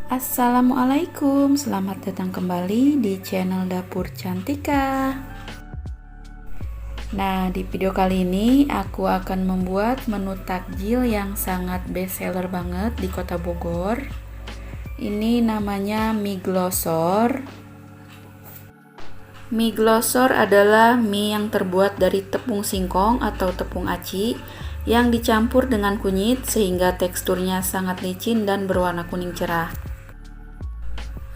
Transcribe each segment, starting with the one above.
Assalamualaikum, selamat datang kembali di channel Dapur Cantika. Nah, di video kali ini aku akan membuat menu takjil yang sangat best seller banget di Kota Bogor. Ini namanya mie glosor. Mie glosor adalah mie yang terbuat dari tepung singkong atau tepung aci yang dicampur dengan kunyit sehingga teksturnya sangat licin dan berwarna kuning cerah.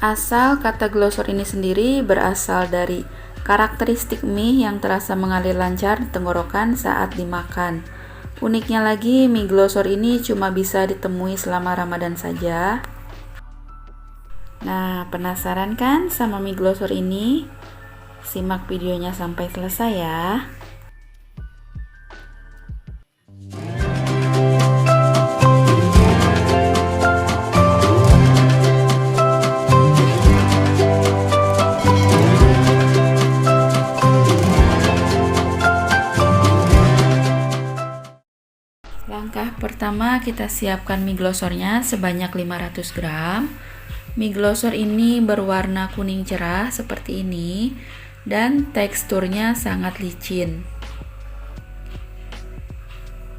Asal kata glosor ini sendiri berasal dari karakteristik mie yang terasa mengalir lancar di tenggorokan saat dimakan. Uniknya lagi, mie glosor ini cuma bisa ditemui selama Ramadan saja. Nah, penasaran kan sama mie glosor ini? Simak videonya sampai selesai ya. Langkah pertama, kita siapkan mie glosornya sebanyak 500 gram. Mie glosor ini berwarna kuning cerah seperti ini dan teksturnya sangat licin.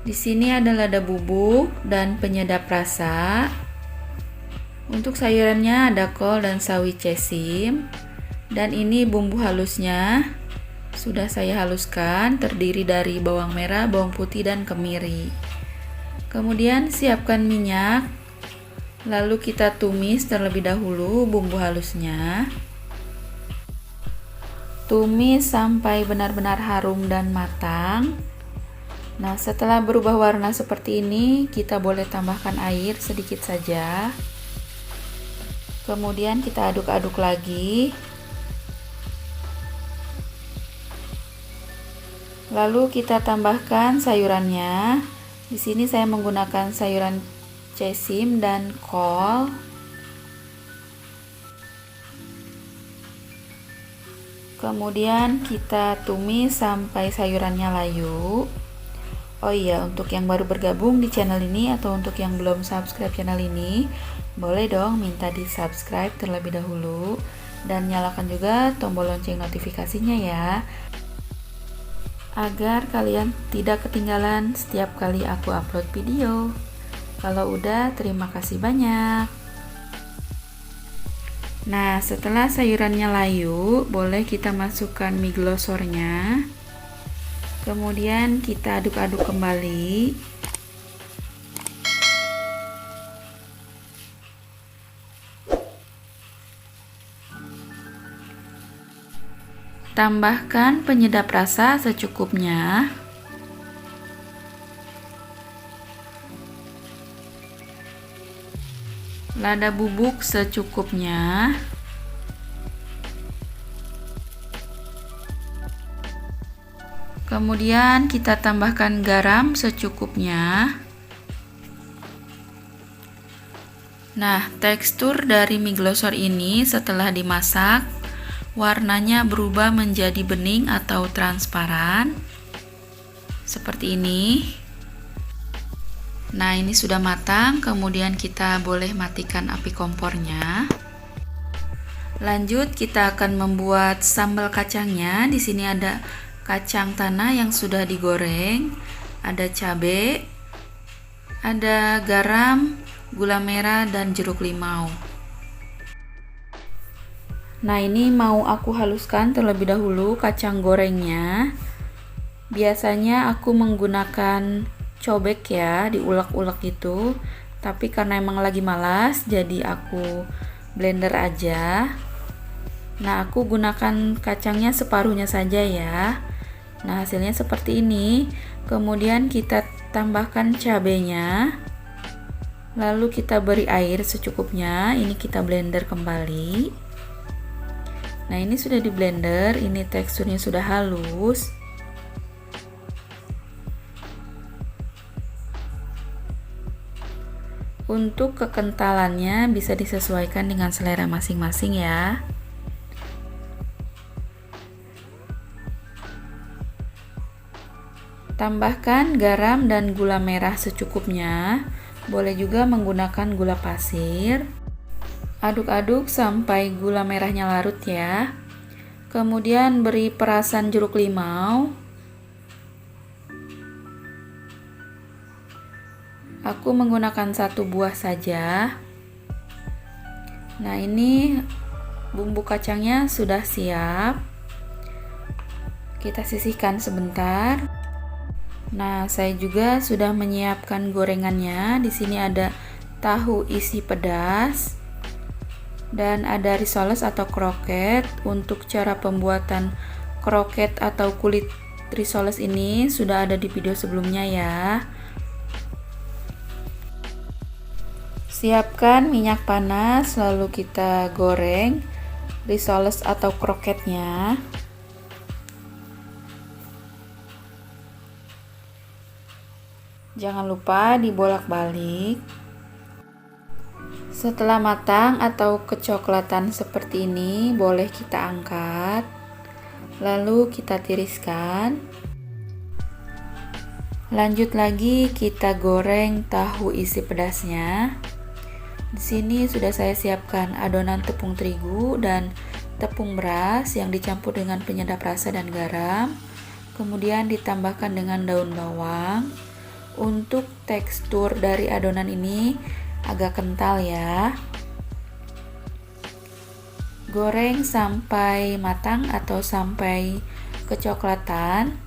Di sini ada lada bubuk dan penyedap rasa. Untuk sayurannya ada kol dan sawi cesim. Dan ini bumbu halusnya. Sudah saya haluskan, terdiri dari bawang merah, bawang putih, dan kemiri. Kemudian siapkan minyak. Lalu kita tumis terlebih dahulu bumbu halusnya. Tumis sampai benar-benar harum dan matang. Nah, setelah berubah warna seperti ini, kita boleh tambahkan air sedikit saja. Kemudian kita aduk-aduk lagi. Lalu kita tambahkan sayurannya. Di sini saya menggunakan sayuran cesim dan kol. Kemudian kita tumis sampai sayurannya layu. Oh iya, untuk yang baru bergabung di channel ini atau untuk yang belum subscribe channel ini, boleh dong minta di subscribe terlebih dahulu dan nyalakan juga tombol lonceng notifikasinya ya, agar kalian tidak ketinggalan setiap kali aku upload video. Kalau udah, terima kasih banyak. Nah, setelah sayurannya layu, boleh kita masukkan mie glosornya. Kemudian kita aduk-aduk kembali. Tambahkan penyedap rasa secukupnya. Lada bubuk secukupnya. Kemudian kita tambahkan garam secukupnya. Nah, tekstur dari mie glosor ini setelah dimasak, warnanya berubah menjadi bening atau transparan. Seperti ini. Nah, ini sudah matang, kemudian kita boleh matikan api kompornya. Lanjut, kita akan membuat sambal kacangnya. Di sini ada kacang tanah yang sudah digoreng, ada cabai, ada garam, gula merah, dan jeruk limau. Nah, ini mau aku haluskan terlebih dahulu kacang gorengnya. Biasanya aku menggunakan cobek ya, diulek-ulek gitu. Tapi karena emang lagi malas, jadi aku blender aja. Nah, aku gunakan kacangnya separuhnya saja ya. Nah, hasilnya seperti ini. Kemudian kita tambahkan cabenya. Lalu kita beri air secukupnya. Ini kita blender kembali. Nah, ini sudah di blender. Ini teksturnya sudah halus. Untuk kekentalannya bisa disesuaikan dengan selera masing-masing ya. Tambahkan garam dan gula merah secukupnya. Boleh juga menggunakan gula pasir. Aduk-aduk sampai gula merahnya larut ya. Kemudian beri perasan jeruk limau. Aku menggunakan 1 buah saja. Nah, ini bumbu kacangnya sudah siap. Kita sisihkan sebentar. Nah, saya juga sudah menyiapkan gorengannya. Di sini ada tahu isi pedas dan ada risoles atau kroket. Untuk cara pembuatan kroket atau kulit risoles ini sudah ada di video sebelumnya ya. Siapkan minyak panas, lalu kita goreng risoles atau kroketnya. Jangan lupa dibolak-balik. Setelah matang atau kecoklatan seperti ini, boleh kita angkat. Lalu kita tiriskan. Lanjut lagi kita goreng tahu isi pedasnya. Di sini sudah saya siapkan adonan tepung terigu dan tepung beras yang dicampur dengan penyedap rasa dan garam. Kemudian ditambahkan dengan daun bawang. Untuk tekstur dari adonan ini agak kental ya. Goreng sampai matang atau sampai kecoklatan.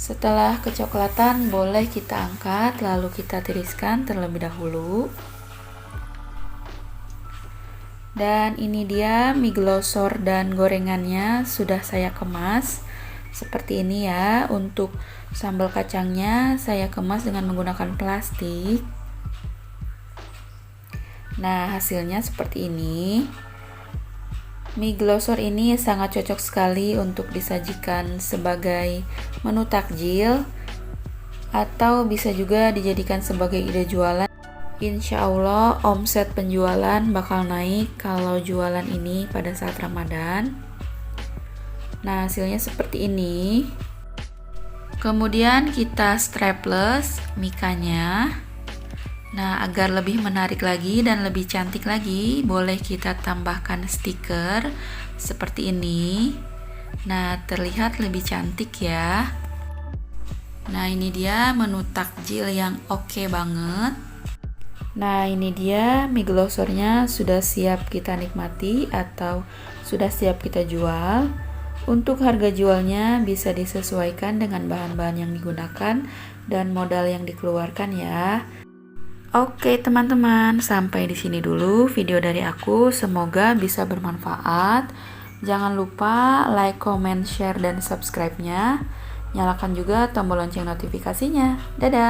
Setelah kecoklatan boleh kita angkat, lalu kita tiriskan terlebih dahulu. Dan ini dia mie glosor dan gorengannya sudah saya kemas seperti ini ya. Untuk sambal kacangnya saya kemas dengan menggunakan plastik. Nah, hasilnya seperti ini. Mie glosor ini sangat cocok sekali untuk disajikan sebagai menu takjil atau bisa juga dijadikan sebagai ide jualan. Insya Allah omset penjualan bakal naik kalau jualan ini pada saat Ramadan. Nah, hasilnya seperti ini. Kemudian kita strapless mikanya. Nah, agar lebih menarik lagi dan lebih cantik lagi, boleh kita tambahkan stiker seperti ini. Nah, terlihat lebih cantik ya. Nah, ini dia menu takjil yang oke banget. Nah, ini dia mie glosornya sudah siap kita nikmati atau sudah siap kita jual. Untuk harga jualnya bisa disesuaikan dengan bahan-bahan yang digunakan dan modal yang dikeluarkan ya. Oke teman-teman, sampai di sini dulu video dari aku. Semoga bisa bermanfaat. Jangan lupa like, comment, share, dan subscribe-nya. Nyalakan juga tombol lonceng notifikasinya. Dadah!